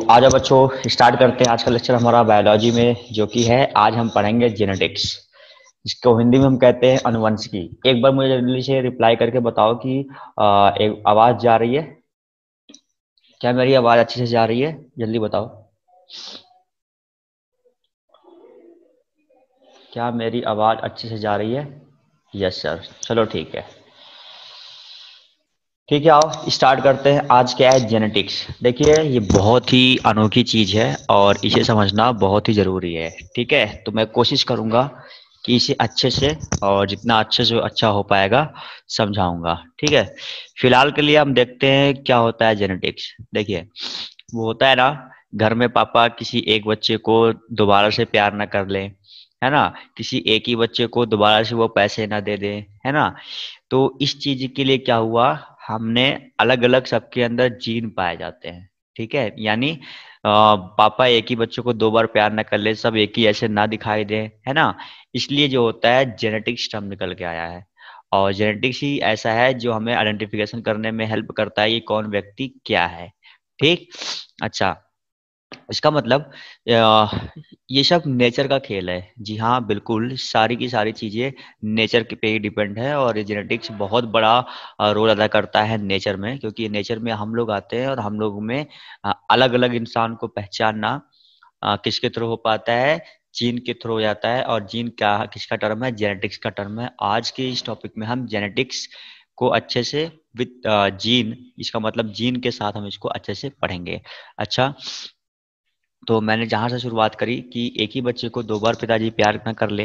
आज बच्चों स्टार्ट करते हैं आज का लेक्चर हमारा बायोलॉजी में, जो कि है आज हम पढ़ेंगे जेनेटिक्स, जिसको हिंदी में हम कहते हैं अनुवंशिकी। एक बार मुझे जल्दी से रिप्लाई करके बताओ कि एक आवाज जा रही है क्या? मेरी आवाज अच्छे से जा रही है? जल्दी बताओ, क्या मेरी आवाज अच्छे से जा रही है? यस सर, चलो ठीक है। ठीक है, आओ स्टार्ट करते हैं। आज क्या है? जेनेटिक्स। देखिए, ये बहुत ही अनोखी चीज है और इसे समझना बहुत ही जरूरी है। ठीक है, तो मैं कोशिश करूंगा कि इसे अच्छे से और जितना अच्छे से अच्छा हो पाएगा समझाऊंगा। ठीक है, फिलहाल के लिए हम देखते हैं क्या होता है जेनेटिक्स। देखिए, वो होता है ना, घर में पापा किसी एक बच्चे को दोबारा से प्यार ना कर ले, है ना, किसी एक ही बच्चे को दोबारा से वो पैसे ना दे दे, है ना। तो इस चीज के लिए क्या हुआ, हमने अलग अलग सबके अंदर जीन पाए जाते हैं। ठीक है, यानी पापा एक ही बच्चे को दो बार प्यार न कर ले, सब एक ही ऐसे ना दिखाई दे, है ना। इसलिए जो होता है जेनेटिक्स टर्म निकल के आया है। और जेनेटिक्स ही ऐसा है जो हमें आइडेंटिफिकेशन करने में हेल्प करता है कि कौन व्यक्ति क्या है। ठीक। अच्छा, इसका मतलब ये सब नेचर का खेल है। जी हाँ, बिल्कुल, सारी की सारी चीजें नेचर के पे ही डिपेंड है और ये जेनेटिक्स बहुत बड़ा रोल अदा करता है नेचर में, क्योंकि नेचर में हम लोग आते हैं और हम लोग में अलग अलग इंसान को पहचानना किसके थ्रू हो पाता है? जीन के थ्रू हो जाता है। और जीन क्या किसका टर्म है? जेनेटिक्स का टर्म है। आज के इस टॉपिक में हम जेनेटिक्स को अच्छे से विद जीन, इसका मतलब जीन के साथ हम इसको अच्छे से पढ़ेंगे। अच्छा, तो मैंने जहां से शुरुआत करी कि एक ही बच्चे को दो बार पिताजी प्यार न कर ले,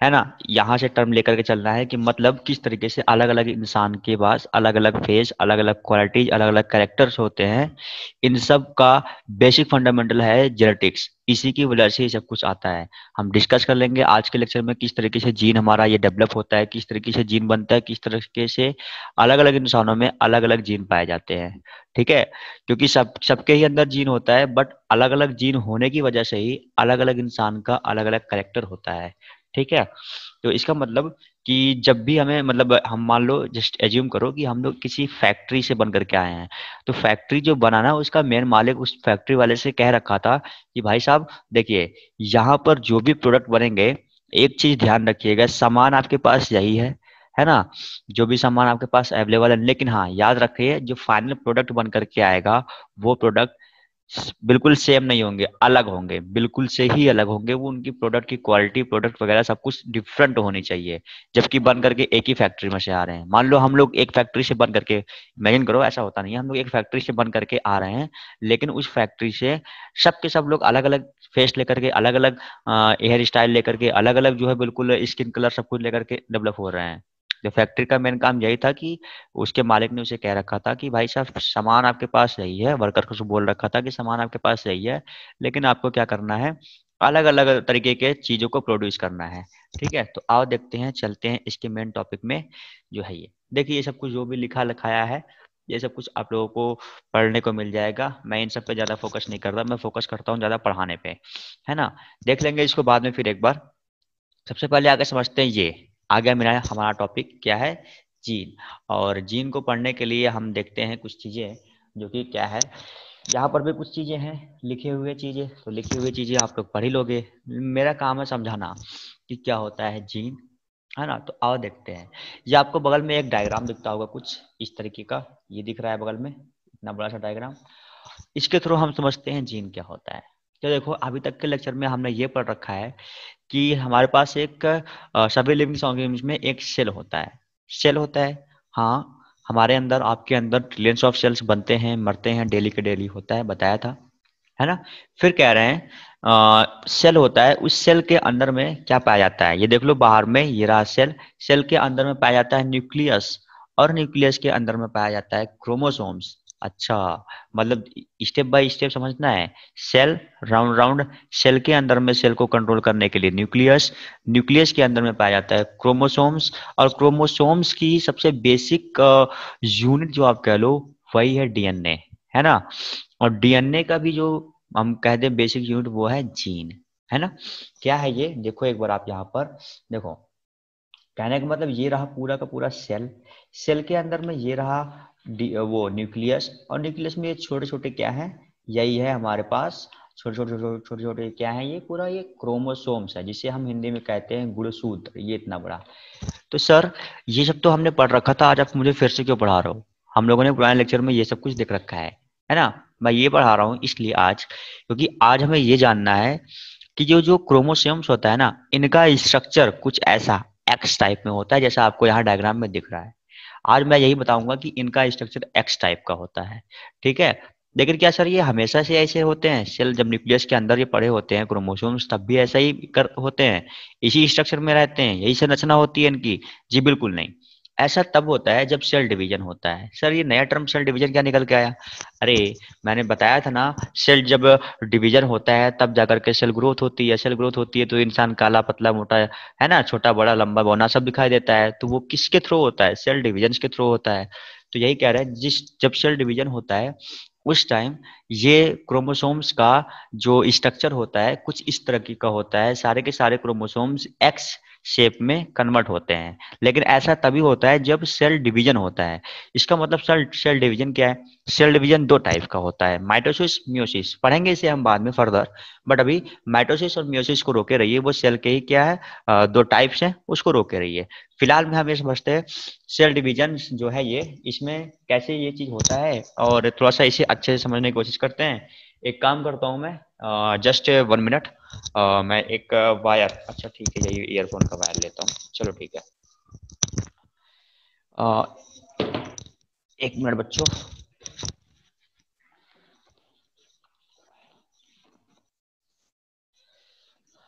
है ना, यहाँ से टर्म लेकर के चलना है कि मतलब किस तरीके से अलग अलग इंसान के पास अलग अलग फेस, अलग अलग क्वालिटीज, अलग अलग कैरेक्टर्स होते हैं। इन सब का बेसिक फंडामेंटल है जेनेटिक्स, इसी की वजह से ये सब कुछ आता है। हम डिस्कस कर लेंगे आज के लेक्चर में किस तरीके से जीन हमारा ये डेवलप होता है, किस तरीके से जीन बनता है, किस तरीके से अलग अलग इंसानों में अलग अलग जीन पाए जाते हैं। ठीक है, क्योंकि सबके ही अंदर जीन होता है, बट अलग अलग जीन होने की वजह से ही अलग अलग इंसान का अलग अलग करेक्टर होता है। ठीक है, तो इसका मतलब कि जब भी हमें मतलब हम मान लो, जस्ट एज्यूम करो कि हम लोग किसी फैक्ट्री से बन करके आए हैं। तो फैक्ट्री जो बनाना, उसका मेन मालिक उस फैक्ट्री वाले से कह रखा था कि भाई साहब देखिए, यहाँ पर जो भी प्रोडक्ट बनेंगे, एक चीज ध्यान रखिएगा, सामान आपके पास यही है ना, जो भी सामान आपके पास अवेलेबल है, लेकिन हाँ याद रखिए जो फाइनल प्रोडक्ट बन करके आएगा, वो प्रोडक्ट बिल्कुल सेम नहीं होंगे, अलग होंगे, बिल्कुल से ही अलग होंगे। वो उनकी प्रोडक्ट की क्वालिटी, प्रोडक्ट वगैरह सब कुछ डिफरेंट होनी चाहिए, जबकि बन करके एक ही फैक्ट्री में से आ रहे हैं। मान लो हम लोग एक फैक्ट्री से बन करके, इमेजिन करो ऐसा होता नहीं है, हम लोग एक फैक्ट्री से बन करके आ रहे हैं, लेकिन उस फैक्ट्री से सब के सब लोग अलग अलग फेस लेकर के, अलग अलग हेयर स्टाइल लेकर के, अलग अलग जो है बिल्कुल स्किन कलर सब कुछ लेकर के डेवलप हो रहे हैं। जो फैक्ट्री का मेन काम यही था कि उसके मालिक ने उसे कह रखा था कि भाई साहब सामान आपके पास यही है, वर्कर को बोल रखा था कि सामान आपके पास यही है, लेकिन आपको क्या करना है, अलग अलग तरीके के चीजों को प्रोड्यूस करना है। ठीक है, तो आओ देखते हैं, चलते हैं इसके मेन टॉपिक में जो है ये। देखिए, ये सब कुछ जो भी लिखा लिखाया है, ये सब कुछ आप लोगों को पढ़ने को मिल जाएगा। मैं इन सब पे ज्यादा फोकस नहीं करता, मैं फोकस करता हूँ ज्यादा पढ़ाने पे, है ना। देख लेंगे इसको बाद में फिर एक बार। सबसे पहले आगे समझते हैं, ये आ गया मेरा हमारा टॉपिक क्या है? जीन। और जीन को पढ़ने के लिए हम देखते हैं कुछ चीजें, जो कि क्या है, यहाँ पर भी कुछ चीजें हैं लिखे हुए चीजें, तो लिखी हुई चीजें आप लोग पढ़ ही लोगे। मेरा काम है समझाना कि क्या होता है जीन, है ना। तो आओ देखते हैं। ये आपको बगल में एक डायग्राम दिखता होगा कुछ इस तरीके का, ये दिख रहा है बगल में, इतना बड़ा सा डायग्राम। इसके थ्रू हम समझते हैं जीन क्या होता है। तो देखो, अभी तक के लेक्चर में हमने ये पढ़ रखा है कि हमारे पास एक सभी लिविंग ऑर्गेनिज्म में एक सेल होता है। सेल होता है, हाँ, हमारे अंदर, आपके अंदर ट्रिलियंस ऑफ सेल्स बनते हैं, मरते हैं, डेली के डेली होता है, बताया था, है ना। फिर कह रहे हैं सेल होता है, उस सेल के अंदर में क्या पाया जाता है? ये देख लो, बाहर में ये रहा सेल, सेल के अंदर में पाया जाता है न्यूक्लियस, और न्यूक्लियस के अंदर में पाया जाता है क्रोमोसोम्स। अच्छा, मतलब स्टेप बाय स्टेप समझना है। सेल, राउंड राउंड, सेल के अंदर में सेल को कंट्रोल करने के लिए न्यूक्लियस, न्यूक्लियस के अंदर में पाया जाता है क्रोमोसोम्स, और क्रोमोसोम्स की सबसे बेसिक यूनिट जो आप कह लो, वही है डीएनए, है ना। और डीएनए का भी जो हम कहते हैं बेसिक यूनिट, वो है जीन, है ना। क्या है ये? देखो एक बार आप यहाँ पर देखो, कहने का मतलब ये रहा पूरा का पूरा सेल, सेल के अंदर में ये रहा वो न्यूक्लियस, और न्यूक्लियस में ये छोटे छोटे क्या है, यही है हमारे पास छोटे छोटे छोटे छोटे छोटे क्या है, ये पूरा ये क्रोमोसोम्स है, जिसे हम हिंदी में कहते हैं गुणसूत्र, ये इतना बड़ा। तो सर ये सब तो हमने पढ़ रखा था, आज आप मुझे फिर से क्यों पढ़ा रहे हो? हम लोगों ने पुराने लेक्चर में ये सब कुछ देख रखा है ना? मैं ये पढ़ा रहा हूँ इसलिए आज, क्योंकि आज हमें ये जानना है कि जो जो क्रोमोसोम्स होता है ना, इनका स्ट्रक्चर कुछ ऐसा एक्स टाइप में होता है, जैसा आपको यहाँ डायग्राम में दिख रहा है। आज मैं यही बताऊंगा कि इनका स्ट्रक्चर एक्स टाइप का होता है, ठीक है? लेकिन क्या सर ये हमेशा से ऐसे होते हैं? सेल जब न्यूक्लियस के अंदर ये पड़े होते हैं क्रोमोसोम्स, तब भी ऐसा ही कर होते हैं, इसी स्ट्रक्चर में रहते हैं, यही संरचना होती है इनकी? जी बिल्कुल नहीं। ऐसा तब होता है जब सेल डिवीजन होता है। सर ये नया टर्म सेल डिवीजन क्या निकल के आया? अरे मैंने बताया था ना, सेल जब डिवीजन होता है तब जाकर के सेल ग्रोथ होती है। सेल ग्रोथ होती है तो इंसान काला पतला मोटा है ना, छोटा बड़ा लंबा बौना सब दिखाई देता है। तो वो किसके थ्रू होता है? सेल डिवीजन के थ्रू होता है। तो यही कह रहे हैं, जिस जब सेल डिवीजन होता है उस टाइम ये क्रोमोसोम्स का जो स्ट्रक्चर होता है कुछ इस तरह की का होता है, सारे के सारे क्रोमोसोम्स एक्स शेप में कन्वर्ट होते हैं। लेकिन ऐसा तभी होता है जब सेल डिवीजन होता है। इसका मतलब सेल सेल डिवीजन क्या है? सेल डिवीजन दो टाइप का होता है, माइटोसिस मियोसिस, पढ़ेंगे इसे हम बाद में फर्दर। बट अभी माइटोसिस और मियोसिस को रोके रहिए, वो सेल के ही क्या है, दो टाइप्स हैं, उसको रोके रहिए। फिलहाल में हम ये समझते हैं सेल डिवीजन जो है ये, इसमें कैसे ये चीज होता है, और थोड़ा सा इसे अच्छे से समझने की कोशिश करते हैं। एक काम करता हूँ मैं, जस्ट 1 मिनट, मैं एक वायर, अच्छा ठीक है यही ईयरफोन का वायर लेता हूँ, चलो ठीक है। 1 मिनट बच्चों।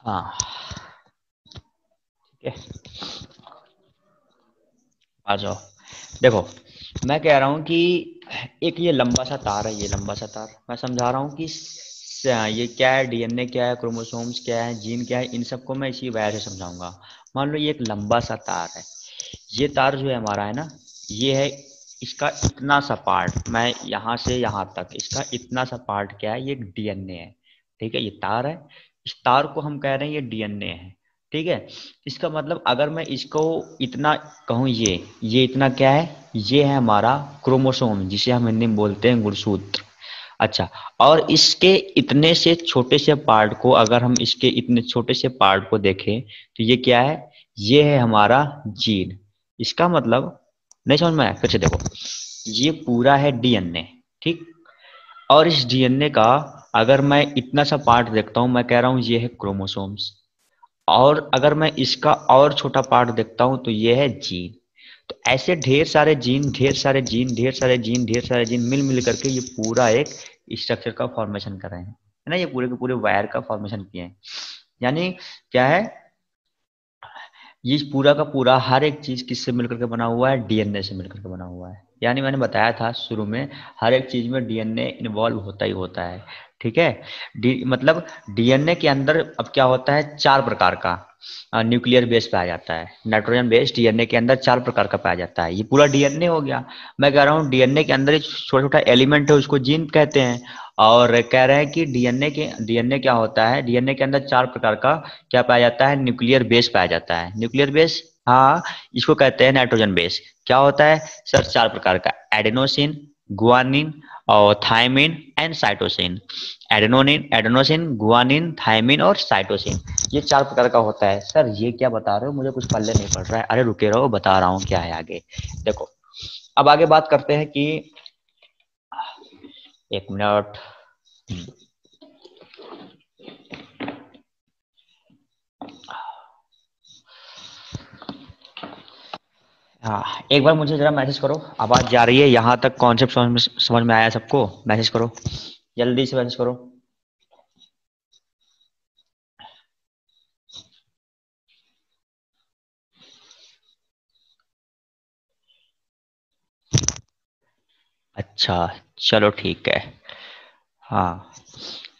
हाँ ठीक है, आ जाओ। देखो मैं कह रहा हूँ कि एक ये लंबा सा तार है, ये लंबा सा तार मैं समझा रहा हूँ कि ये क्या है, डीएनए क्या है, क्रोमोसोम्स क्या है, जीन क्या है, इन सबको मैं इसी वजह से समझाऊंगा। मान लो ये एक लंबा सा तार है, ये तार जो है हमारा है ना, ये है, इसका इतना सा पार्ट, मैं यहाँ से यहाँ तक इसका इतना सा पार्ट क्या है, ये डीएनए है। ठीक है, ये तार है, इस तार को हम कह रहे हैं ये डीएनए है। ठीक है, इसका मतलब अगर मैं इसको इतना कहूँ, ये इतना क्या है, ये है हमारा क्रोमोसोम, जिसे हम हिंदी में बोलते हैं गुणसूत्र। अच्छा, और इसके इतने से छोटे से पार्ट को अगर हम इसके इतने छोटे से पार्ट को देखें तो ये क्या है, ये है हमारा जीन। इसका मतलब नहीं समझ में आया? फिर से देखो, ये पूरा है डीएनए, ठीक, और इस डीएनए का अगर मैं इतना सा पार्ट देखता हूं, मैं कह रहा हूं ये है क्रोमोसोम्स, और अगर मैं इसका और छोटा पार्ट देखता हूं तो ये है जीन। तो ऐसे ढेर सारे जीन, ढेर सारे जीन, ढेर सारे जीन, ढेर सारे जीन मिल मिल करके ये पूरा एक स्ट्रक्चर का फॉर्मेशन कर रहे हैं, है ना, ये पूरे के पूरे वायर का फॉर्मेशन किए हैं। यानी क्या है, ये पूरा का पूरा हर एक चीज किससे मिलकर के बना हुआ है? डीएनए से मिलकर के बना हुआ है। यानी मैंने बताया था शुरू में, हर एक चीज में डीएनए इन्वॉल्व होता ही होता है। ठीक है, मतलब डीएनए के अंदर अब क्या होता है, चार प्रकार का न्यूक्लियर बेस पाया जाता है, नाइट्रोजन बेस डीएनए के अंदर चार प्रकार का पाया जाता है। ये पूरा डीएनए हो गया। मैं कह रहा हूँ डीएनए के अंदर एक छोटा छोटा एलिमेंट है, उसको जीन कहते हैं। और कह रहे हैं कि डीएनए क्या होता है, डीएनए के अंदर चार प्रकार का क्या पाया जाता है, न्यूक्लियर बेस पाया जाता है। न्यूक्लियर बेस, हाँ, इसको कहते हैं नाइट्रोजन बेस। क्या होता है सर? चार प्रकार का, एडेनोसिन, गुआनिन और thymine and cytosine. Adenosine, guanine, thymine और साइटोसिन, ये चार प्रकार का होता है। सर ये क्या बता रहे हो, मुझे कुछ पल्ले नहीं पड़ रहा है। अरे रुके रहो, बता रहा हूँ क्या है आगे। देखो अब आगे बात करते हैं कि 1 मिनट। हाँ, एक बार मुझे जरा मैसेज करो, आवाज जा रही है यहाँ तक, कॉन्सेप्ट समझ में आया सबको? मैसेज करो, जल्दी से मैसेज करो। अच्छा चलो ठीक है। हाँ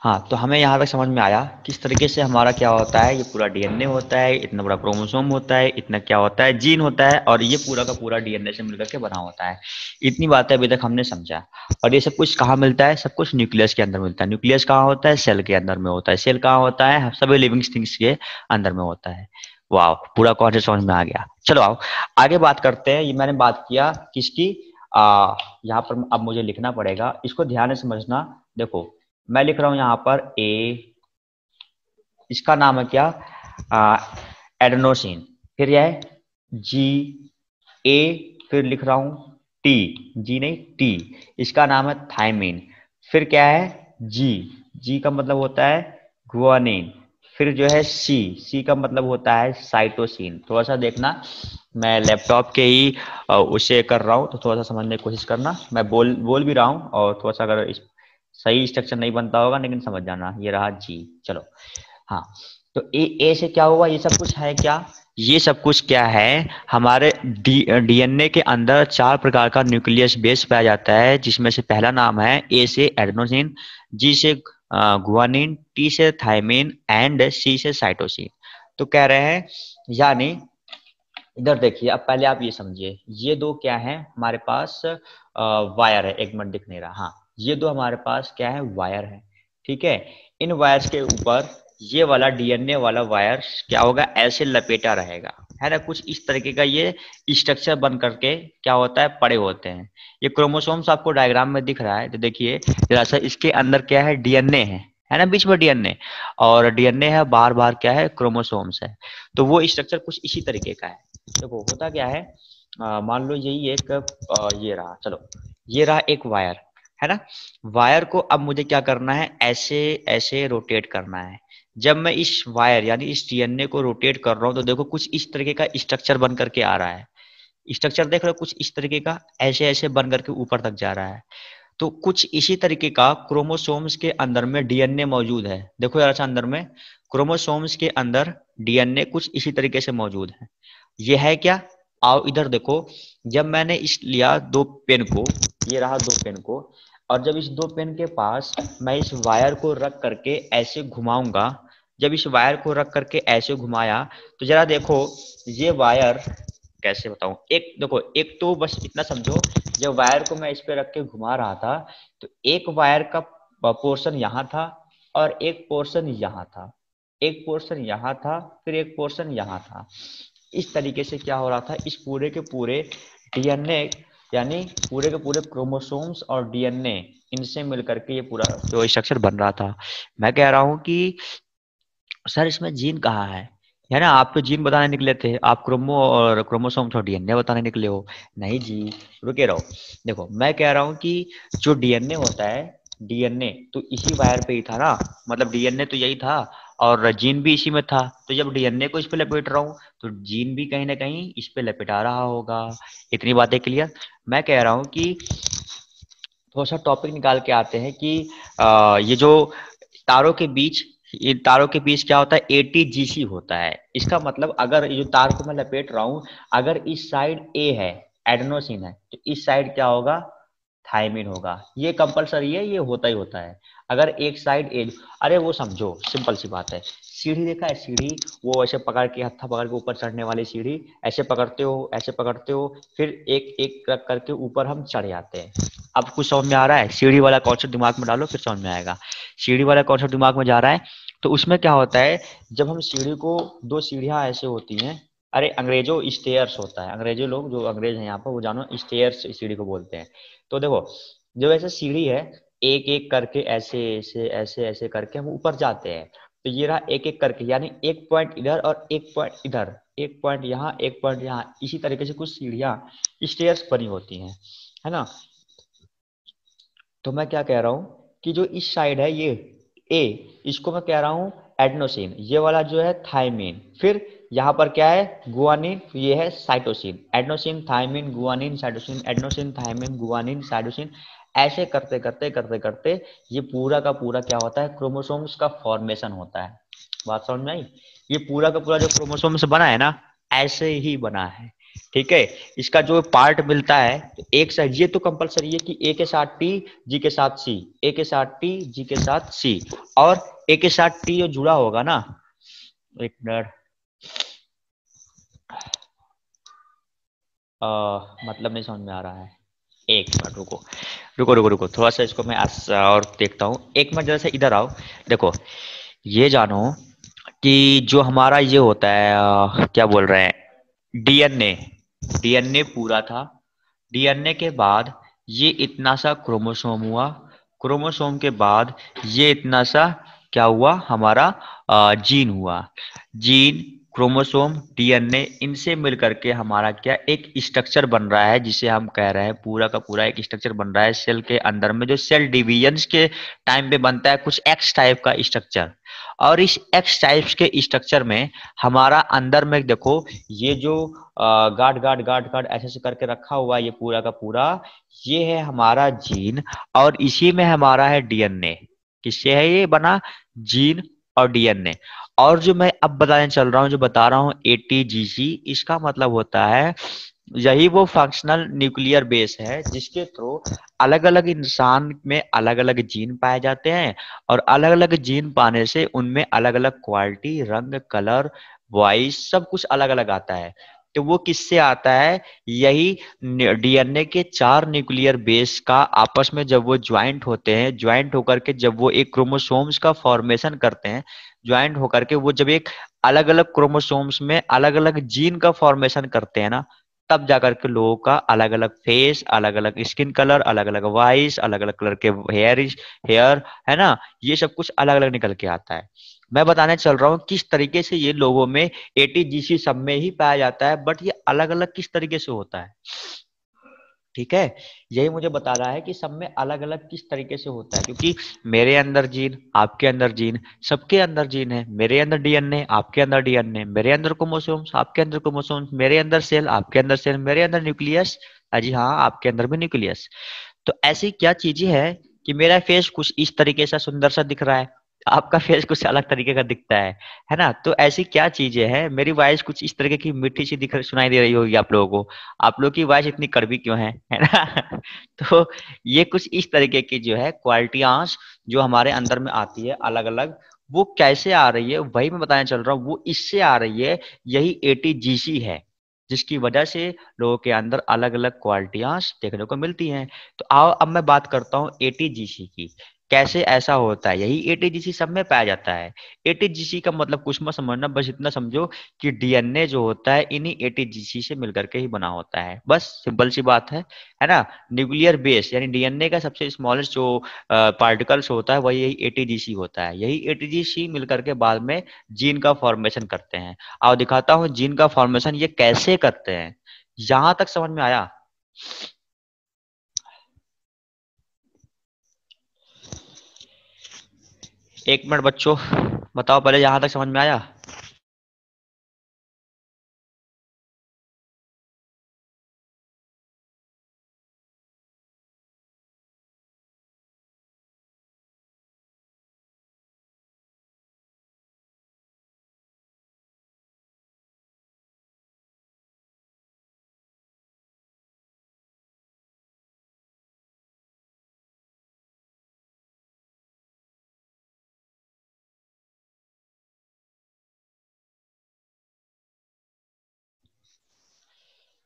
हाँ, तो हमें यहाँ तक समझ में आया किस तरीके से हमारा क्या होता है, ये पूरा डीएनए होता है, इतना बड़ा क्रोमोसोम होता है, इतना क्या होता है, जीन होता है, और ये पूरा का पूरा डीएनए से मिलकर के बना होता है। इतनी बातें अभी तक हमने समझा। और ये सब कुछ कहाँ मिलता है? सब कुछ न्यूक्लियस के अंदर मिलता है। न्यूक्लियस कहाँ होता है? सेल के अंदर में होता है। सेल कहाँ होता है? सभी लिविंग थिंग्स के अंदर में होता है। वाह, पूरा कॉन्सेप्ट समझ में आ गया। चलो आओ आगे बात करते हैं। ये मैंने बात किया किसकी, यहाँ पर अब मुझे लिखना पड़ेगा, इसको ध्यान से समझना। देखो मैं लिख रहा हूं यहां पर ए, इसका नाम है क्या, एडेनोसिन। फिर यह है जी, ए, फिर लिख रहा हूं टी, जी नहीं टी, इसका नाम है थायमिन। फिर क्या है जी, जी का मतलब होता है गुआनिन। फिर जो है सी, सी का मतलब होता है साइटोसिन। थोड़ा सा देखना, मैं लैपटॉप के ही उसे कर रहा हूँ, तो थोड़ा सा समझने की कोशिश करना। मैं बोल भी रहा हूँ, और थोड़ा सा अगर सही स्ट्रक्चर नहीं बनता होगा, लेकिन समझ जाना। ये रहा जी, चलो। हाँ, तो ए से क्या हुआ, ये सब कुछ है क्या, ये सब कुछ क्या है, हमारे डीएनए के अंदर 4 प्रकार का न्यूक्लियस बेस पाया जाता है, जिसमें से पहला नाम है ए से एडेनोसिन, जी से गुआनिन, टी से थायमिन एंड सी से साइटोसिन। तो कह रहे हैं, यानी इधर देखिए, अब पहले आप ये समझिए, ये दो क्या है हमारे पास, वायर है, एक मिनट दिख नहीं रहा, हाँ, ये दो हमारे पास क्या है, वायर है, ठीक है। इन वायर्स के ऊपर ये वाला डीएनए वाला वायर क्या होगा, ऐसे लपेटा रहेगा, है ना, कुछ इस तरीके का ये स्ट्रक्चर बन करके क्या होता है, पड़े होते हैं। ये क्रोमोसोम्स आपको डायग्राम में दिख रहा है, तो देखिए जरा सा, इसके अंदर क्या है, डीएनए है ना, बीच में डीएनए, और डीएनए है, बाहर बाहर क्या है, क्रोमोसोम्स है। तो वो स्ट्रक्चर कुछ इसी तरीके का है। देखो होता क्या है, मान लो यही एक ये रहा, चलो ये रहा एक वायर, है ना। वायर को अब मुझे क्या करना है, ऐसे ऐसे रोटेट करना है। जब मैं इस वायर यानी इस डीएनए को रोटेट कर रहा हूं, तो देखो कुछ इस तरीके का स्ट्रक्चर बन करके आ रहा है। स्ट्रक्चर देख रहे हो, कुछ इस तरीके का ऐसे ऐसे बन करके ऊपर तक जा रहा है। तो कुछ इसी तरीके का क्रोमोसोम्स के अंदर में डीएनए मौजूद है। देखो यार, अच्छा, अंदर में क्रोमोसोम्स के अंदर डीएनए कुछ इसी तरीके से मौजूद है। ये है क्या, आओ इधर देखो, जब मैंने इस लिया दो पेन को, ये रहा दो पेन को, और जब इस दो पेन के पास मैं इस वायर को रख करके ऐसे घुमाऊंगा, जब इस वायर को रख करके ऐसे घुमाया, तो जरा देखो ये वायर, कैसे बताऊं, एक देखो, एक तो बस इतना समझो, जब वायर को मैं इस पे रख के घुमा रहा था, तो एक वायर का पोर्शन यहाँ था, और एक पोर्शन यहाँ था, एक पोर्शन यहाँ था, फिर एक पोर्शन यहाँ था। इस तरीके से क्या हो रहा था, इस पूरे के पूरे डीएनए, यानी पूरे के पूरे क्रोमोसोम्स और डीएनए, इनसे मिलकर के ये पूरा जो स्ट्रक्चर बन रहा था। मैं कह रहा हूँ कि सर इसमें जीन कहाँ है ना, आप तो जीन बताने निकले थे, आप क्रोमोसोम्स और डीएनए बताने निकले हो। नहीं जी, रुके रहो। देखो मैं कह रहा हूँ कि जो डीएनए होता है, डीएनए तो इसी वायर पे ही था ना, मतलब डीएनए तो यही था, और जीन भी इसी में था। तो जब डीएनए को इस पे लपेट रहा हूँ, तो जीन भी कहीं ना कहीं इस पे लपेटा रहा होगा। इतनी बातें क्लियर। मैं कह रहा हूँ कि थोड़ा सा टॉपिक निकाल के आते हैं कि ये जो तारों के बीच, ये तारों के बीच क्या होता है, एटीजीसी होता है। इसका मतलब अगर ये जो तार को मैं लपेट रहा हूँ, अगर इस साइड ए है, एडेनोसिन है, तो इस साइड क्या होगा, थायमिन होगा। ये कंपलसरी है, ये होता ही होता है। अगर एक साइड ए, अरे वो समझो, सिंपल सी बात है। सीढ़ी देखा है, सीढ़ी, वो ऐसे पकड़ के, हत्था पकड़ के ऊपर चढ़ने वाली सीढ़ी, ऐसे पकड़ते हो, ऐसे पकड़ते हो, फिर एक एक रख करके ऊपर हम चढ़ जाते हैं। अब कुछ समझ में आ रहा है, सीढ़ी वाला कॉन्सेप्ट दिमाग में डालो, फिर समझ में आएगा। सीढ़ी वाला कॉन्सेप्ट दिमाग में जा रहा है, तो उसमें क्या होता है, जब हम सीढ़ी को, दो सीढ़ियां ऐसे होती हैं, अरे अंग्रेजों स्टेयर्स होता है, अंग्रेजों लोग जो अंग्रेज हैं यहाँ पर, वो जानो स्टेयर्स सीढ़ी को बोलते हैं। तो देखो, जो ऐसे सीढ़ी है, एक एक करके ऐसे ऐसे ऐसे ऐसे करके हम ऊपर जाते हैं। तो ये रहा एक एक करके, यानी एक पॉइंट इधर और एक पॉइंट इधर, एक पॉइंट यहाँ, एक पॉइंट यहाँ, इसी तरीके से कुछ सीढ़ियां, स्टेयर्स बनी होती हैं, है ना। तो मैं क्या कह रहा हूँ कि जो इस साइड है ये ए, इसको मैं कह रहा हूँ एडेनोसिन, ये वाला जो है थायमिन, फिर यहाँ पर क्या है, गुआनिन, ये है cytosine. Adenosine, thymine, guanine, cytosine, adenosine, thymine, guanine, cytosine, ऐसे करते करते करते करते ये पूरा का पूरा क्या होता है, क्रोमोसोम्स का फॉर्मेशन होता है। बात समझ में आई। ये पूरा का पूरा जो क्रोमोसोम्स बना है ना, ऐसे ही बना है, ठीक है। इसका जो पार्ट मिलता है, तो एक साइड, ये तो कंपलसरी है कि ए के साथ टी, जी के साथ सी, ए के साथ टी, जी के साथ सी, और ए के साथ टी जो जुड़ा होगा ना, एक मिनट, मतलब नहीं समझ में आ रहा है, एक मिनट रुको, रुको रुको रुको, थोड़ा सा इसको मैं और देखता हूँ, एक मिनट, जरा सा इधर आओ। देखो ये जानो कि जो हमारा ये होता है, क्या बोल रहे हैं, डीएनए, डीएनए पूरा था। डीएनए के बाद ये इतना सा क्रोमोसोम हुआ, क्रोमोसोम के बाद ये इतना सा क्या हुआ हमारा जीन हुआ। जीन, क्रोमोसोम, डीएनए, इनसे मिल करके हमारा क्या एक स्ट्रक्चर बन रहा है, जिसे हम कह रहे हैं पूरा का पूरा एक स्ट्रक्चर बन रहा है सेल के अंदर में, जो सेल डिवीजन के टाइम पे बनता है कुछ एक्स टाइप का स्ट्रक्चर। और इस एक्स टाइप्स के स्ट्रक्चर में हमारा अंदर में देखो ये जो गार्ड गार्ड गार्ड गार्ड ऐसे ऐसे करके रखा हुआ है, ये पूरा का पूरा ये है हमारा जीन, और इसी में हमारा है डीएनए। किससे है ये बना? जीन और डीएनए। और जो मैं अब बताने चल रहा हूँ, जो बता रहा हूँ एटीजीसी, इसका मतलब होता है यही वो फंक्शनल न्यूक्लियर बेस है जिसके थ्रू अलग अलग इंसान में अलग अलग जीन पाए जाते हैं, और अलग अलग जीन पाने से उनमें अलग अलग क्वालिटी, रंग, कलर, वॉइस, सब कुछ अलग अलग आता है। तो वो किससे आता है? यही डीएनए के 4 न्यूक्लियर बेस का आपस में जब वो ज्वाइंट होते हैं, ज्वाइंट होकर के जब वो एक क्रोमोसोम्स का फॉर्मेशन करते हैं, ज्वाइंट होकर के वो जब एक अलग अलग क्रोमोसोम्स में अलग अलग जीन का फॉर्मेशन करते हैं ना, तब जाकर के लोगों का अलग अलग फेस, अलग अलग स्किन कलर, अलग अलग वॉइस, अलग अलग कलर के हेयर है ना, ये सब कुछ अलग अलग निकल के आता है। मैं बताने चल रहा हूँ किस तरीके से ये लोगों में एटीजीसी सब में ही पाया जाता है, बट ये अलग अलग किस तरीके से होता है। ठीक है, यही मुझे बता रहा है कि सब में अलग अलग किस तरीके से होता है, क्योंकि मेरे अंदर जीन, आपके अंदर जीन, सबके अंदर जीन है। मेरे अंदर डीएनए, आपके अंदर डीएनए, मेरे अंदर क्रोमोसोम्स, आपके अंदर क्रोमोसोम्स, मेरे अंदर सेल, आपके अंदर सेल, मेरे अंदर न्यूक्लियस, जी हाँ आपके अंदर भी न्यूक्लियस। तो ऐसी क्या चीजें है कि मेरा फेस कुछ इस तरीके से सुंदर सा दिख रहा है, आपका फेस कुछ अलग तरीके का दिखता है ना। तो ऐसी क्या चीजें हैं, मेरी वॉइस कुछ इस तरीके की मीठी सी दिख सुनाई दे रही होगी आप लोगों को, आप लोग की वॉइस इतनी कड़वी क्यों है ना तो ये कुछ इस तरीके की जो है क्वालिटियां जो हमारे अंदर में आती है अलग अलग, वो कैसे आ रही है वही मैं बताने चल रहा हूँ। वो इससे आ रही है, यही एटीजीसी है, जिसकी वजह से लोगों के अंदर अलग अलग क्वालिटियां देखने को मिलती हैं। तो आओ अब मैं बात करता हूँ एटीजीसी की, कैसे ऐसा होता है। यही एटीजीसी सब में पाया जाता है। एटीजीसी का मतलब कुछ मत समझना, बस इतना समझो कि डीएनए जो होता है इन्हीं एटीजीसी से मिलकर के ही बना होता है, बस सिंपल सी बात है ना। न्यूक्लियर बेस यानी डीएनए का सबसे स्मॉलेस्ट जो पार्टिकल्स होता है वही यही एटीजीसी होता है। यही एटीजीसी मिलकर के बाद में जीन का फॉर्मेशन करते हैं। और दिखाता हूँ जीन का फॉर्मेशन ये कैसे करते हैं, यहां तक समझ में आया? एक मिनट बच्चों, बताओ पहले यहां तक समझ में आया?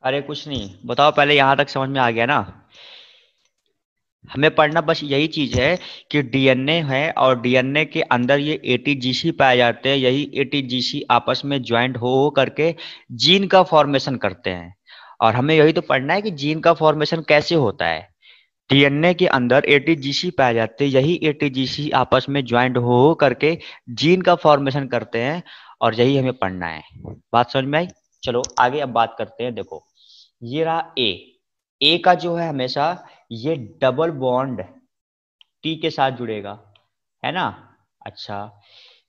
अरे कुछ नहीं, बताओ पहले यहां तक समझ में आ गया ना? हमें पढ़ना बस यही चीज है कि डीएनए है और डीएनए के अंदर ये एटीजीसी पाए जाते हैं। यही एटीजीसी आपस में ज्वाइंट हो करके जीन का फॉर्मेशन करते हैं। और हमें यही तो पढ़ना है कि जीन का फॉर्मेशन कैसे होता है। डीएनए के अंदर एटीजीसी पाए जाते हैं, यही एटीजीसी आपस में ज्वाइंट हो करके जीन का फॉर्मेशन करते हैं, और यही हमें पढ़ना है। बात समझ में आई? चलो आगे अब बात करते हैं। देखो ये रहा ए, ए का जो है हमेशा ये डबल बॉन्ड टी के साथ जुड़ेगा, है ना। अच्छा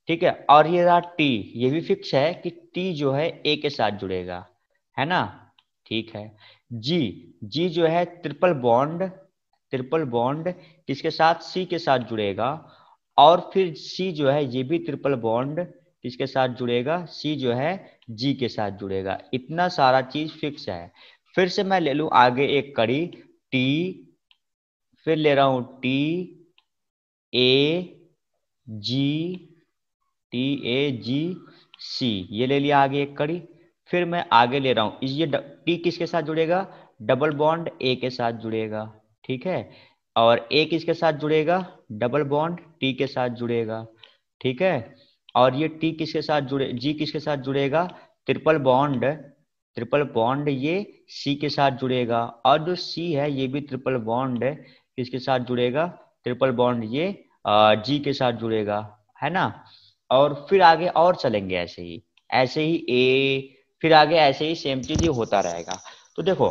ठीक है, और ये रहा टी, ये भी फिक्स है कि टी जो है ए के साथ जुड़ेगा, है ना। ठीक है, जी, जी जो है ट्रिपल बॉन्ड, ट्रिपल बॉन्ड किसके साथ? सी के साथ जुड़ेगा। और फिर सी जो है ये भी ट्रिपल बॉन्ड किसके साथ जुड़ेगा? सी जो है जी के साथ जुड़ेगा। इतना सारा चीज फिक्स है। फिर से मैं ले लूं आगे एक कड़ी, टी, फिर ले रहा हूं T A ji, T A जी सी, ये ले लिया आगे एक कड़ी। फिर मैं आगे ले रहा हूं ये टी किसके साथ जुड़ेगा? डबल बॉन्ड ए के साथ जुड़ेगा, ठीक है। और ए किसके साथ जुड़ेगा? डबल बॉन्ड टी के साथ जुड़ेगा, ठीक है। और ये टी किसके साथ जुड़े, जी किसके साथ जुड़ेगा? ट्रिपल बॉन्ड, ट्रिपल बॉन्ड ये सी के साथ जुड़ेगा। और जो सी है ये भी ट्रिपल बॉन्ड किसके साथ जुड़ेगा? ट्रिपल बॉन्ड ये जी के साथ जुड़ेगा, है ना। और फिर आगे और चलेंगे ऐसे ही ए, फिर आगे ऐसे ही सेम चीज ये होता रहेगा। तो देखो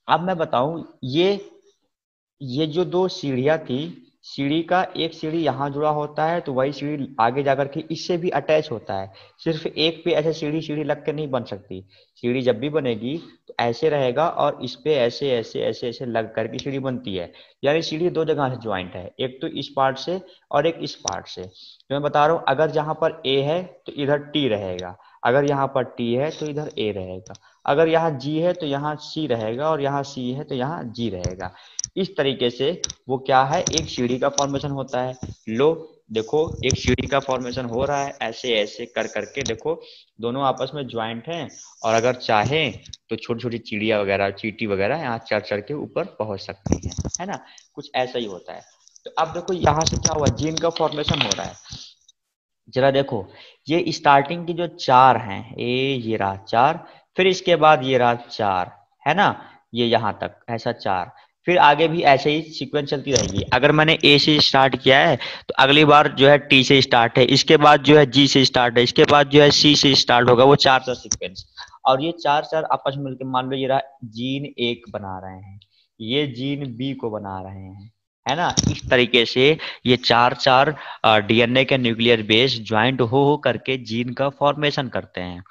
अब मैं बताऊं, ये जो दो सीढ़ियां थी, सीढ़ी का एक सीढ़ी यहाँ जुड़ा होता है तो वही सीढ़ी आगे जाकर के इससे भी अटैच होता है। सिर्फ एक पे ऐसे सीढ़ी सीढ़ी लग के नहीं बन सकती। सीढ़ी जब भी बनेगी तो ऐसे रहेगा और इस पे ऐसे ऐसे ऐसे ऐसे लग करके सीढ़ी बनती है। यानी सीढ़ी दो जगह से ज्वाइंट है, एक तो इस पार्ट से और एक इस पार्ट से। तो मैं बता रहा हूँ, अगर जहाँ पर ए है तो इधर टी रहेगा, अगर यहाँ पर टी है तो इधर ए रहेगा, अगर यहाँ जी है तो यहाँ सी रहेगा, और यहाँ सी है तो यहाँ जी रहेगा। इस तरीके से वो क्या है, एक सीढ़ी का फॉर्मेशन होता है। लो देखो, एक सीढ़ी का फॉर्मेशन हो रहा है, ऐसे ऐसे कर करके देखो दोनों आपस में ज्वाइंट हैं। और अगर चाहे तो छोटी छोटी चिड़िया वगैरह, चींटी वगैरह यहाँ चढ़ चढ़ के ऊपर पहुंच सकती है ना। कुछ ऐसा ही होता है। तो अब देखो यहाँ से क्या हुआ, जीन का फॉर्मेशन हो रहा है। जरा देखो, ये स्टार्टिंग की जो चार हैं, ये रहा चार, फिर इसके बाद ये रहा चार, है ना, ये यहाँ तक ऐसा चार। फिर आगे भी ऐसे ही सीक्वेंस चलती रहेगी। अगर मैंने ए से स्टार्ट किया है तो अगली बार जो है टी से स्टार्ट है, इसके बाद जो है जी से स्टार्ट है, इसके बाद जो है सी से स्टार्ट होगा, वो चार चार सीक्वेंस। और ये चार चार आपस में मिलकर मान लो ये रहा जीन एक बना रहे हैं, ये जीन बी को बना रहे हैं, है ना। इस तरीके से ये चार चार डीएनए के न्यूक्लियर बेस ज्वाइंट हो करके जीन का फॉर्मेशन करते हैं।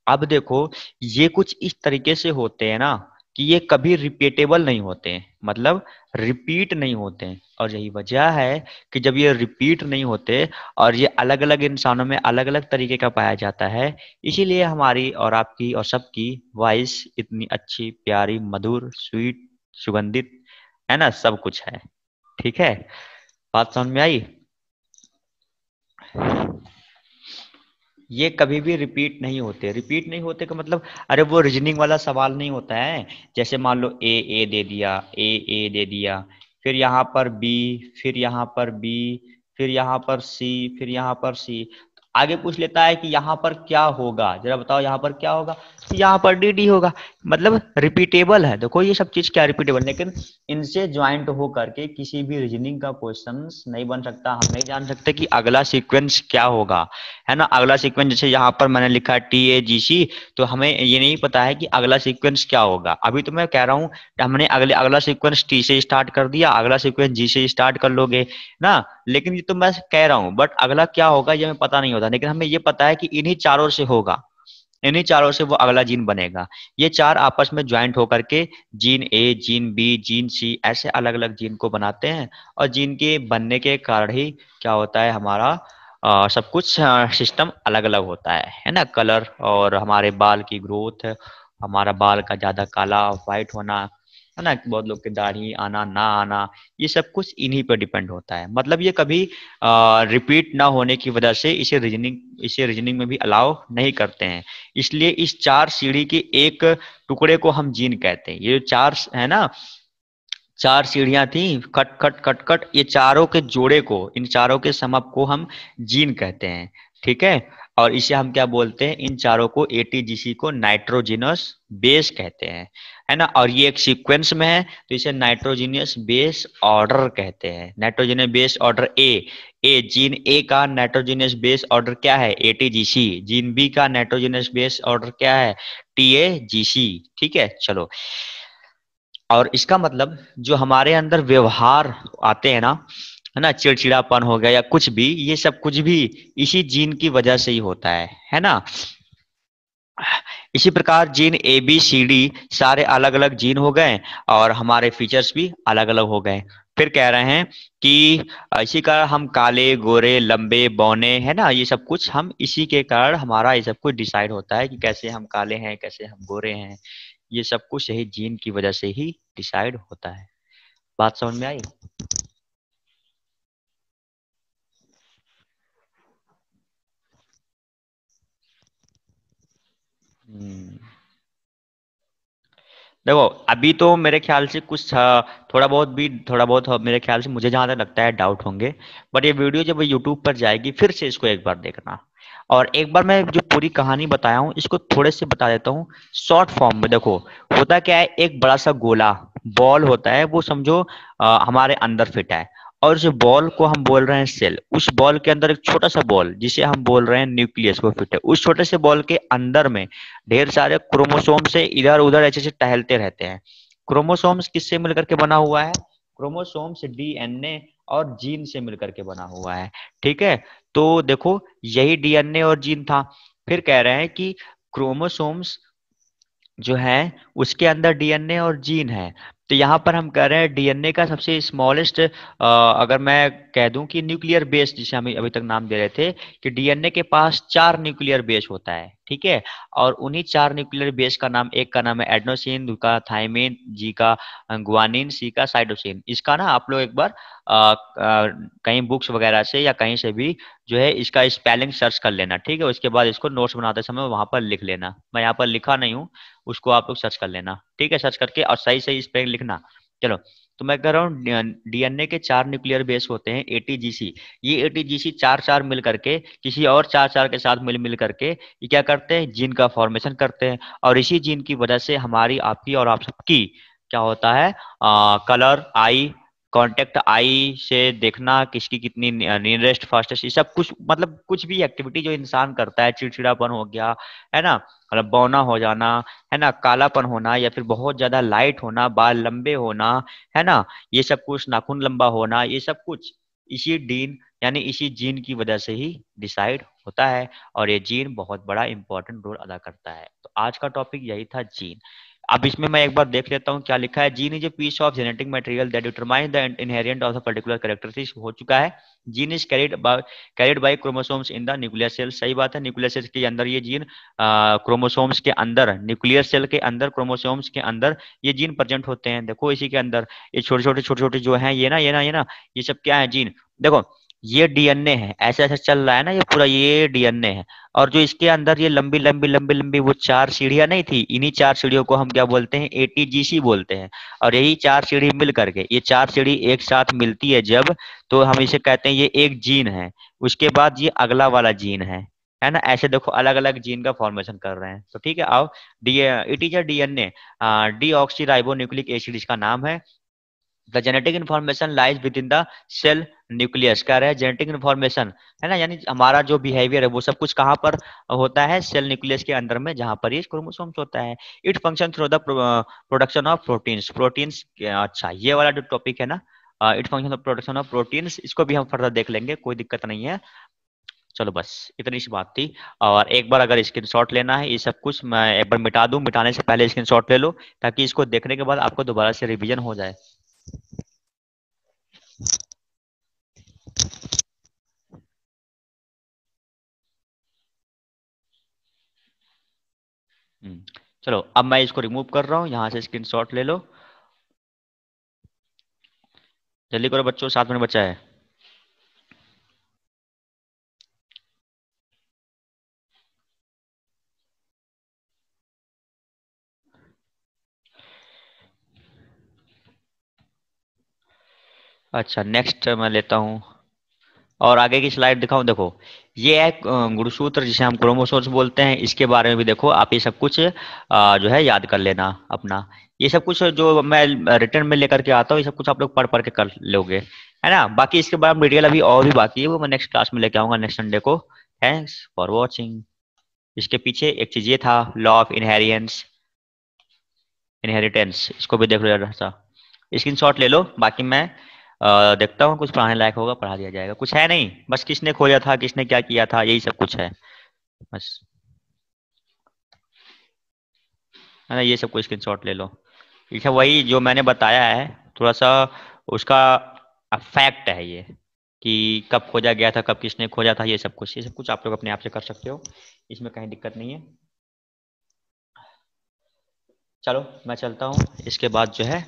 अब देखो, ये कुछ इस तरीके से होते हैं ना कि ये कभी रिपीटेबल नहीं होते हैं, मतलब रिपीट नहीं होते हैं। और यही वजह है कि जब ये रिपीट नहीं होते और ये अलग अलग इंसानों में अलग अलग तरीके का पाया जाता है, इसीलिए हमारी और आपकी और सबकी वॉइस इतनी अच्छी, प्यारी, मधुर, स्वीट, सुगंधित, है ना, सब कुछ है। ठीक है, बात समझ में आई। ये कभी भी रिपीट नहीं होते। रिपीट नहीं होते का मतलब, अरे वो रीजनिंग वाला सवाल नहीं होता है। जैसे मान लो ए दे दिया, ए दे दिया, फिर यहाँ पर बी, फिर यहाँ पर बी, फिर यहाँ पर सी, फिर यहाँ पर सी। आगे पूछ लेता है कि यहाँ पर क्या होगा, जरा बताओ यहाँ पर क्या होगा, तो यहाँ पर डी डी होगा। मतलब रिपीटेबल है। देखो ये सब चीज क्या रिपीटेबल, लेकिन इनसे ज्वाइंट हो करके किसी भी रीजनिंग का क्वेश्चन नहीं बन सकता। हम नहीं जान सकते कि अगला सीक्वेंस क्या होगा, है ना। अगला सीक्वेंस जैसे यहाँ पर मैंने लिखा TAGC, तो हमें ये नहीं पता है कि अगला सीक्वेंस क्या होगा। अभी तो मैं कह रहा हूँ हमने अगला सीक्वेंस टी से स्टार्ट कर दिया, अगला सीक्वेंस जी से स्टार्ट कर लोगे ना। लेकिन ये तो मैं कह रहा हूँ, बट अगला क्या होगा ये हमें पता नहीं होता। लेकिन हमें ये पता है कि इन्हीं चारों से होगा, इन्हीं चारों से वो अगला जीन बनेगा। ये चार आपस में ज्वाइंट होकर के gene A, gene B, gene C, ऐसे अलग अलग जीन को बनाते हैं। और जीन के बनने के कारण ही क्या होता है, हमारा सब कुछ सिस्टम अलग अलग होता है ना। कलर और हमारे बाल की ग्रोथ, हमारा बाल का ज्यादा काला व्हाइट होना, है ना, बहुत लोग की दाढ़ी आना ना आना, ये सब कुछ इन्हीं पर डिपेंड होता है। मतलब ये कभी रिपीट ना होने की वजह से इसे रीजनिंग में भी अलाउ नहीं करते हैं। इसलिए इस चार सीढ़ी के एक टुकड़े को हम जीन कहते हैं। ये चार है ना, चार सीढ़ियां थी, कट कट कट कट, ये चारों के जोड़े को, इन चारों के समअप को हम जीन कहते हैं। ठीक है, और इसे हम क्या बोलते हैं, इन चारों को ATGC को नाइट्रोजिनस बेस कहते हैं, है ना। और ये एक सीक्वेंस में है तो इसे नाइट्रोजिनियस बेस ऑर्डर कहते हैं। Nitrogenous base order A gene A का नाइट्रोजिनियस बेस ऑर्डर क्या है, ATGC। जीन बी का नाइट्रोजिनियस बेस ऑर्डर क्या है, TAGC। ठीक है, चलो। और इसका मतलब जो हमारे अंदर व्यवहार आते हैं ना, है ना, चिड़चिड़ापन हो गया या कुछ भी, ये सब कुछ भी इसी जीन की वजह से ही होता है ना। इसी प्रकार जीन ABCD सारे अलग अलग जीन हो गए और हमारे फीचर्स भी अलग अलग हो गए। फिर कह रहे हैं कि इसी का हम काले, गोरे, लंबे, बौने, है ना, ये सब कुछ हम इसी के कारण हमारा ये सब कुछ डिसाइड होता है कि कैसे हम काले हैं, कैसे हम गोरे हैं। ये सब कुछ यही जीन की वजह से ही डिसाइड होता है। बात समझ में आई। देखो अभी तो मेरे ख्याल से कुछ थोड़ा बहुत मेरे ख्याल से, मुझे जहां तक लगता है डाउट होंगे। बट ये वीडियो जब यूट्यूब पर जाएगी फिर से इसको एक बार देखना। और एक बार मैं जो पूरी कहानी बताया हूँ इसको थोड़े से बता देता हूँ शॉर्ट फॉर्म में। देखो होता क्या है, एक बड़ा सा गोला बॉल होता है, वो समझो हमारे अंदर फिट है। और उस बॉल को हम बोल रहे हैं सेल। उस बॉल के अंदर एक छोटा सा बॉल जिसे हम बोल रहे हैं न्यूक्लियस वो फिट है। उस छोटे से बॉल के अंदर में ढेर सारे क्रोमोसोम से इधर उधर ऐसे ऐसे टहलते रहते हैं। क्रोमोसोम्स किससे मिलकर के बना हुआ है? क्रोमोसोम्स डीएनए और जीन से मिलकर के बना हुआ है। ठीक है, तो देखो यही डीएनए और जीन था। फिर कह रहे हैं कि क्रोमोसोम्स जो है उसके अंदर डीएनए और जीन है। तो यहाँ पर हम कह रहे हैं डीएनए का सबसे स्मॉलेस्ट, अगर मैं कह दूं कि न्यूक्लियर बेस जिसे हम अभी तक नाम दे रहे थे, कि डीएनए के पास 4 न्यूक्लियर बेस होता है। ठीक है, और उन्हीं 4 न्यूक्लियर बेस का नाम, एक का नाम है एडेनोसिन, दू का थाइमिन, जी का ग्वानिन, सी का साइटोसिन। इसका ना आप लोग एक बार कहीं बुक्स वगैरह से या कहीं से भी जो है इसका स्पेलिंग सर्च कर लेना। ठीक है, उसके बाद इसको नोट्स बनाते समय वहां पर लिख लेना। मैं यहाँ पर लिखा नहीं हूँ, उसको आप लोग सर्च कर लेना। ठीक है, सर्च करके और सही सही स्पेलिंग लिखना। चलो, तो मैं कह रहा हूँ डीएनए के 4 न्यूक्लियर बेस होते हैं एटीजीसी। ये एटीजीसी चार चार मिल करके किसी और चार चार के साथ मिल मिल करके ये क्या करते हैं? जीन का फॉर्मेशन करते हैं। और इसी जीन की वजह से हमारी, आपकी और आप सबकी क्या होता है? कलर आई, कांटेक्ट आई से देखना, किसकी कितनी नियरेस्ट फास्टेस्ट, ये सब कुछ, मतलब कुछ भी एक्टिविटी जो इंसान करता है, चिड़चिड़ापन हो गया, है ना, मतलब बौना हो जाना, है ना, कालापन होना, या फिर बहुत ज्यादा लाइट होना, बाल लंबे होना, है ना, ये सब कुछ, नाखून लंबा होना, ये सब कुछ इसी डीन यानी इसी जीन की वजह से ही डिसाइड होता है। और ये जीन बहुत बड़ा इंपॉर्टेंट रोल अदा करता है। तो आज का टॉपिक यही था, जीन। अब इसमें मैं एक बार देख लेता हूँ क्या लिखा है। Gene is a piece of genetic material that determine the inheritance of the particular characteristics, हो चुका है। Gene is carried by chromosomes in the nuclear cell, सही बात है। न्यूक्लियर सेल के अंदर ये जीन, क्रोमोसोम्स के अंदर, न्यूक्लियर सेल के अंदर, क्रोमोसोम्स के अंदर ये जीन प्रेजेंट होते हैं। देखो इसी के अंदर ये छोटे छोटे जो हैं, ये सब क्या है? जीन। देखो ये डीएनए है, ऐसे ऐसे चल रहा है ना, ये पूरा ये डीएनए है। और जो इसके अंदर ये लंबी लंबी लंबी लंबी वो 4 सीढ़ियां नहीं थी, इन्हीं 4 सीढ़ियों को हम क्या बोलते हैं? एटीजीसी बोलते हैं। और यही 4 सीढ़ी मिल करके, ये 4 सीढ़ी एक साथ मिलती है जब, तो हम इसे कहते हैं ये एक जीन है। उसके बाद ये अगला वाला जीन है ना। ऐसे देखो अलग अलग जीन का फॉर्मेशन कर रहे हैं। तो ठीक है, आओ। D it is a DNA, deoxyribonucleic acid इसका नाम है। The genetic information lies within the cell nucleus. कह रहे हैं जेनेटिक इन्फॉर्मेशन, है ना, यानी हमारा जो बिहेवियर है वो सब कुछ कहाँ पर होता है? सेल न्यूक्लियस के अंदर में, जहां पर ये क्रोमोसोम्स होता है। It function through the production of proteins. Proteins, अच्छा ये वाला जो टॉपिक है ना, it function of production of proteins, इसको भी हम फर्दर देख लेंगे, कोई दिक्कत नहीं है। चलो बस इतनी सी बात थी। और एक बार अगर स्क्रीनशॉट लेना है, ये सब कुछ मैं एक बार मिटा दूं, मिटाने से पहले स्क्रीनशॉट ले लो, ताकि इसको देखने के बाद आपको दोबारा से रिवीजन हो जाए। चलो अब मैं इसको रिमूव कर रहा हूँ, यहाँ से स्क्रीनशॉट ले लो। जल्दी करो बच्चों, 7 मिनट बचा है। अच्छा नेक्स्ट मैं लेता हूँ, और आगे की स्लाइड दिखाऊं। देखो ये है गुणसूत्र, जिसे हम क्रोमोसोम्स बोलते हैं। इसके बारे में भी देखो, आप ये सब कुछ जो है याद कर लेना अपना। ये सब कुछ जो मैं रिटर्न में लेकर के आता हूँ, ये सब कुछ आप लोग पढ़ पढ़ के कर लोगे, है ना। बाकी इसके बारे में डिटेल अभी और भी बाकी है, वो मैं नेक्स्ट क्लास में लेके आऊंगा, नेक्स्ट संडे को। Thanks for watching. इसके पीछे एक चीज ये था, लॉ ऑफ इनहेरिटेंस, इसको भी देख लो जरा सा, स्क्रीनशॉट ले लो। बाकी मैं देखता हूँ, कुछ पढ़ाने लायक होगा पढ़ा दिया जाएगा, कुछ है नहीं, बस किसने खोजा था, किसने क्या किया था, यही सब कुछ है बस, है ना। ये सब कुछ स्क्रीनशॉट ले लो। ठीक है, वही जो मैंने बताया है थोड़ा सा, उसका फैक्ट है ये, कि कब खोजा गया था, कब किसने खोजा था, ये सब कुछ आप लोग अपने आप से कर सकते हो, इसमें कहीं दिक्कत नहीं है। चलो मैं चलता हूँ, इसके बाद जो है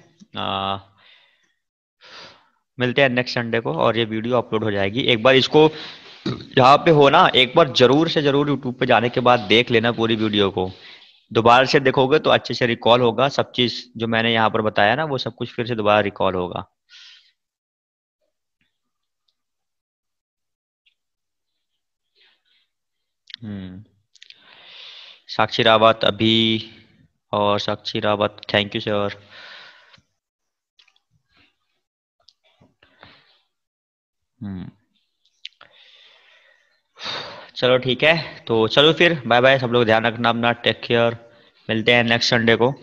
मिलते हैं नेक्स्ट संडे को, और ये वीडियो अपलोड हो जाएगी। एक बार इसको जहाँ पे हो ना, एक बार जरूर से जरूर यूट्यूब पे जाने के बाद देख लेना पूरी वीडियो को। दोबारा से देखोगे तो अच्छे से रिकॉल होगा, सब चीज जो मैंने यहाँ पर बताया ना, वो सब कुछ फिर से दोबारा रिकॉल होगा। हम्म। साक्षी रावत अभी, और साक्षी रावत, थैंक यू सर। हम्म। चलो ठीक है, तो चलो फिर बाय बाय, सब लोग ध्यान रखना अपना, टेक केयर, मिलते हैं नेक्स्ट संडे को।